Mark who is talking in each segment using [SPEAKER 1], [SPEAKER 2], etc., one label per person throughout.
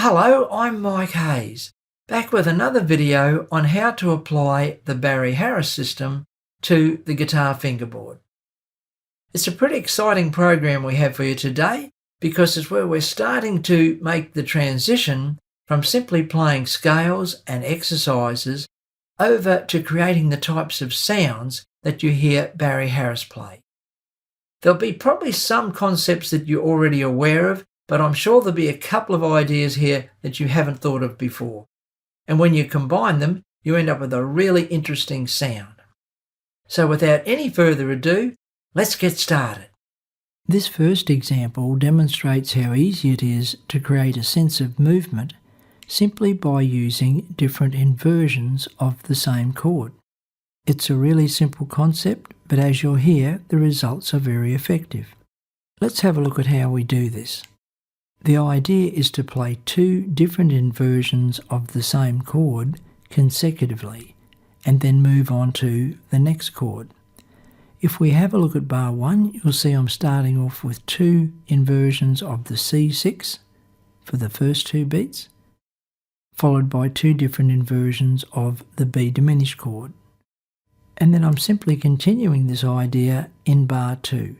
[SPEAKER 1] Hello, I'm Mike Hayes, back with another video on how to apply the Barry Harris system to the guitar fingerboard. It's a pretty exciting program we have for you today because it's where we're starting to make the transition from simply playing scales and exercises over to creating the types of sounds that you hear Barry Harris play. There'll be probably some concepts that you're already aware of, but I'm sure there'll be a couple of ideas here that you haven't thought of before. And when you combine them, you end up with a really interesting sound. So without any further ado, let's get started. This first example demonstrates how easy it is to create a sense of movement simply by using different inversions of the same chord. It's a really simple concept, but as you'll hear, the results are very effective. Let's have a look at how we do this. The idea is to play two different inversions of the same chord consecutively and then move on to the next chord. If we have a look at bar 1, you'll see I'm starting off with two inversions of the C6 for the first two beats, followed by two different inversions of the B diminished chord. And then I'm simply continuing this idea in bar 2.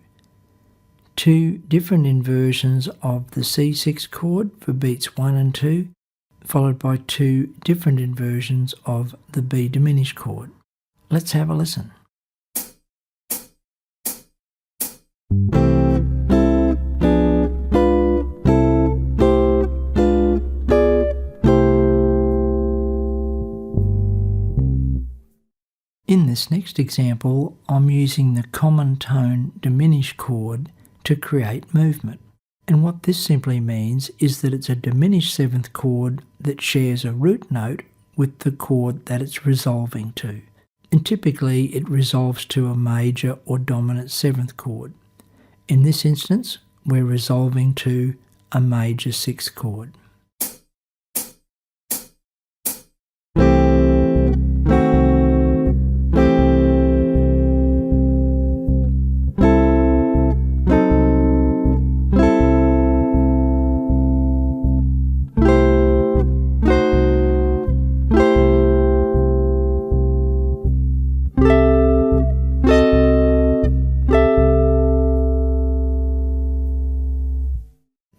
[SPEAKER 1] Two different inversions of the C6 chord for beats 1 and 2, followed by two different inversions of the B diminished chord. Let's have a listen. In this next example, I'm using the common tone diminished chord to create movement. And what this simply means is that it's a diminished seventh chord that shares a root note with the chord that it's resolving to. And typically it resolves to a major or dominant seventh chord. In this instance, we're resolving to a major sixth chord.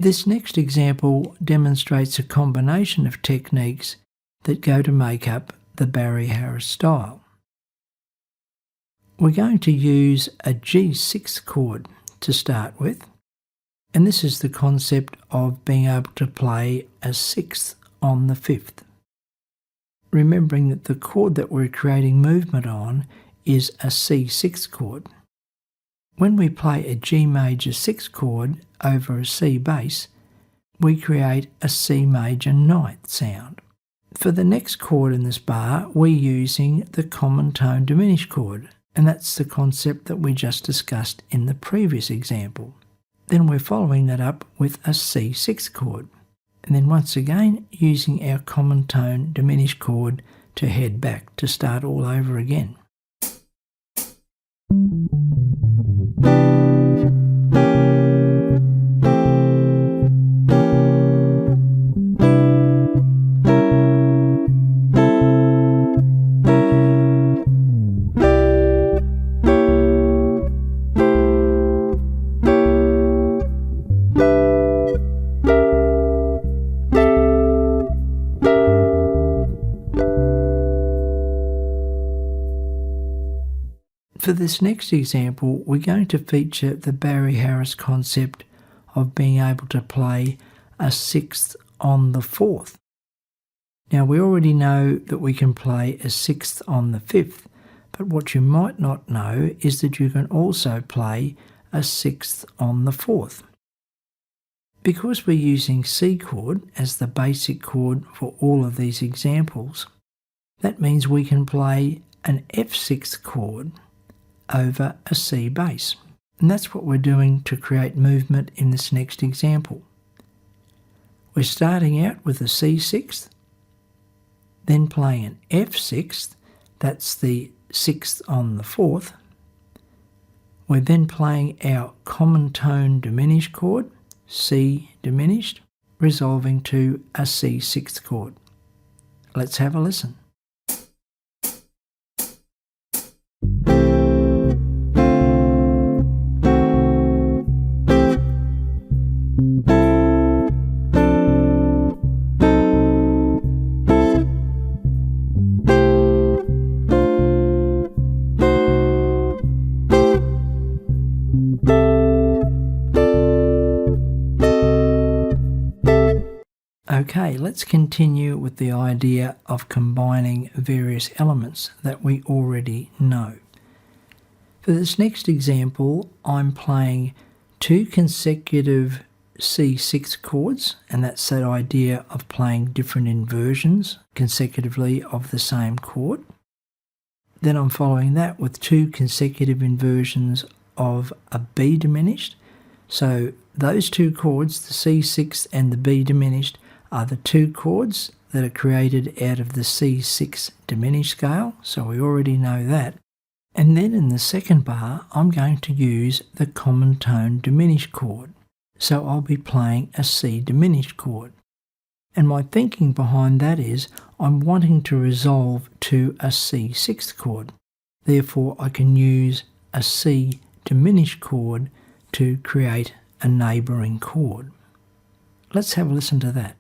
[SPEAKER 1] This next example demonstrates a combination of techniques that go to make up the Barry Harris style. We're going to use a G6 chord to start with, and this is the concept of being able to play a sixth on the fifth. Remembering that the chord that we're creating movement on is a C6 chord. When we play a G major 6 chord over a C bass, we create a C major ninth sound. For the next chord in this bar, we're using the common tone diminished chord, and that's the concept that we just discussed in the previous example. Then we're following that up with a C6 chord, and then once again using our common tone diminished chord to head back to start all over again. For this next example, we're going to feature the Barry Harris concept of being able to play a sixth on the fourth. Now, we already know that we can play a sixth on the fifth, but what you might not know is that you can also play a sixth on the fourth. Because we're using C chord as the basic chord for all of these examples, that means we can play an F6 chord over a C bass. And that's what we're doing to create movement in this next example. We're starting out with a C6th, then playing an F6th, that's the sixth on the fourth. We're then playing our common tone diminished chord, C diminished. resolving to a C6 chord. Let's have a listen. Okay, let's continue with the idea of combining various elements that we already know. For this next example, I'm playing 2 consecutive C6 chords, and that's that idea of playing different inversions consecutively of the same chord. Then I'm following that with 2 consecutive inversions of a B diminished. So those 2 chords, the C6 and the B diminished, are the 2 chords that are created out of the C6 diminished scale, so we already know that. And then in the second bar, I'm going to use the common tone diminished chord. So I'll be playing a C diminished chord. And my thinking behind that is I'm wanting to resolve to a C6 chord. Therefore, I can use a C diminished chord to create a neighbouring chord. Let's have a listen to that.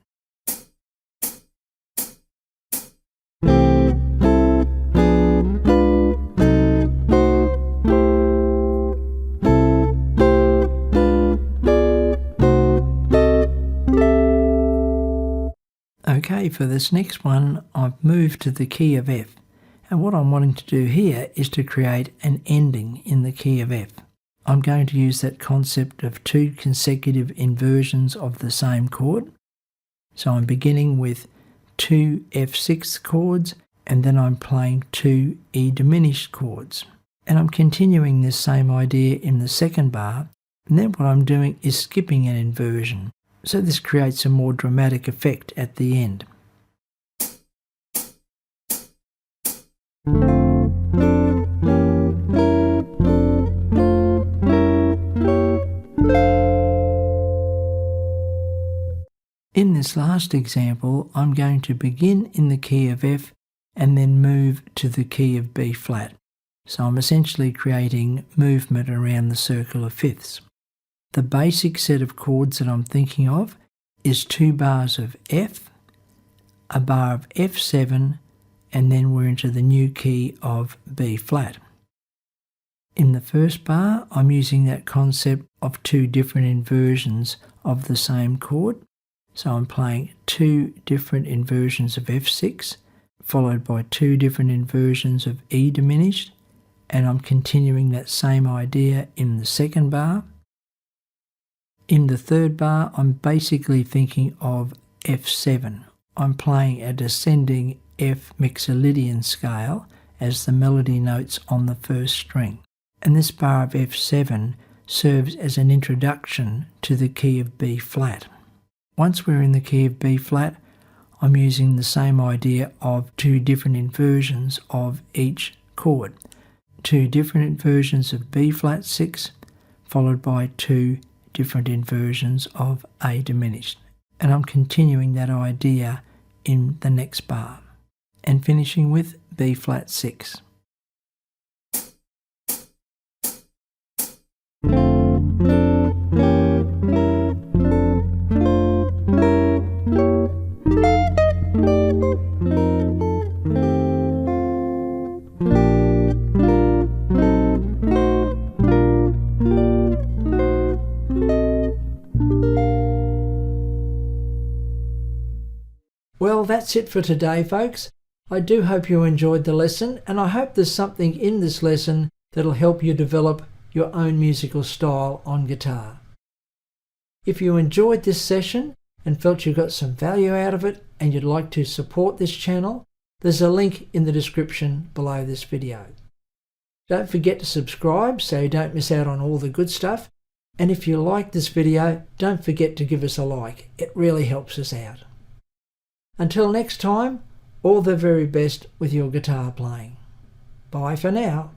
[SPEAKER 1] Okay, for this next one, I've moved to the key of F. And what I'm wanting to do here is to create an ending in the key of F. I'm going to use that concept of 2 consecutive inversions of the same chord. So I'm beginning with 2 F6 chords, and then I'm playing 2 E diminished chords. And I'm continuing this same idea in the second bar, and then what I'm doing is skipping an inversion. So this creates a more dramatic effect at the end. In this last example, I'm going to begin in the key of F and then move to the key of B flat. So I'm essentially creating movement around the circle of fifths. The basic set of chords that I'm thinking of is 2 bars of F, a bar of F7, and then we're into the new key of B flat. In the first bar, I'm using that concept of 2 different inversions of the same chord. So I'm playing 2 different inversions of F6, followed by 2 different inversions of E diminished, and I'm continuing that same idea in the second bar. In the third bar, I'm basically thinking of F7. I'm playing a descending F mixolydian scale as the melody notes on the first string. And this bar of F7 serves as an introduction to the key of B flat. Once we're in the key of B flat, I'm using the same idea of 2 different inversions of each chord. 2 different inversions of B flat 6, followed by 2 different inversions of A diminished. And I'm continuing that idea in the next bar and finishing with B flat 6. Well, that's it for today, folks. I do hope you enjoyed the lesson, and I hope there's something in this lesson that'll help you develop your own musical style on guitar. If you enjoyed this session and felt you got some value out of it and you'd like to support this channel, there's a link in the description below this video. Don't forget to subscribe so you don't miss out on all the good stuff. And if you like this video, don't forget to give us a like. It really helps us out. Until next time, all the very best with your guitar playing. Bye for now.